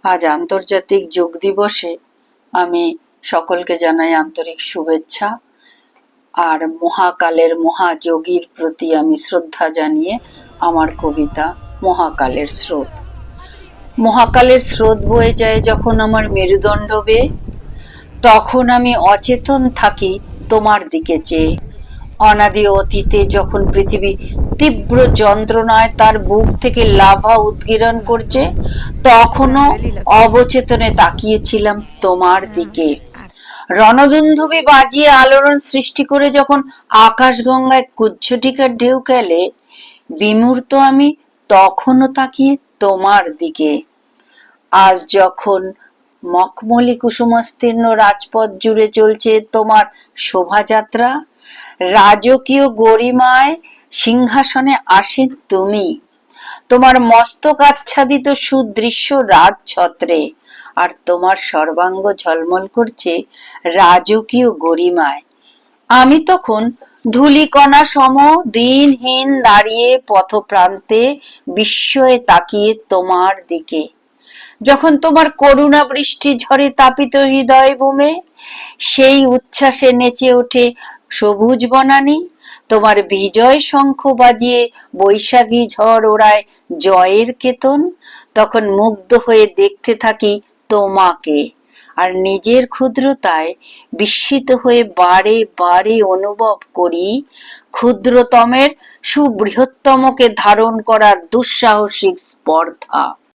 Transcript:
আজ আন্তর্জাতিক যোগ দিবসে আমি সকলকে জানাই আন্তরিক শুভেচ্ছা আর মহাকালের মহাযোগীর প্রতি আমি শ্রদ্ধা জানিয়ে আমার কবিতা মহাকালের স্রোত। মহাকালের স্রোত বয়ে যায় যখন আমার মেরুদণ্ড বেয়ে, তখন আমি অচেতন থাকি তোমার দিকে চেয়ে। অনাদি অতীতে যখন পৃথিবী তীব্র যন্ত্রণায় তার বুক থেকে লাভা উদগীরণ করছে, তখনও অবচেতনে তাকিয়েছিলাম তোমার দিকে। রণদুন্ধুবি বাজিয়ে আলোড়ন সৃষ্টি করে যখন আকাশগঙ্গায় কুজ্ঝটিকার ঢেউ খেলে, বিমূর্ত আমি তখনও তাকিয়ে তোমার দিকে। আজ যখন মখমলি কুসুমাস্তীর্ণ রাজপথ জুড়ে চলছে তোমার শোভাযাত্রা, রাজকীয় গরিমায় সিংহাসনে আসেন তুমি, তোমার মস্তক আচ্ছাদিত সুদৃশ্য রাজছত্রে, আর তোমার সর্বাঙ্গ ঝলমল করছে রাজকীয় গরিমায়। আমি তখন ধূলিকণা সম দিনহীন দাঁড়িয়ে পথপ্রান্তে বিস্ময়ে তাকিয়ে তোমার দিকে। যখন তোমার করুণা বৃষ্টি ঝরে তাপিত হৃদয় বুমে, সেই উচ্ছ্বাসে নেচে ওঠে সবুজ বনানী, তোমার বিজয় শঙ্খ বাজিয়ে বৈশাখী ঝড় ওড়ায় জয়ের কেতন, তখন মুগ্ধ হয়ে দেখতে থাকি তোমাকে, আর নিজের ক্ষুদ্রতায় বিস্মিত হয়ে বারে বারে অনুভব করি ক্ষুদ্রতমের সুবৃহত্তমকে ধারণ করার দুঃসাহসিক স্পর্ধা।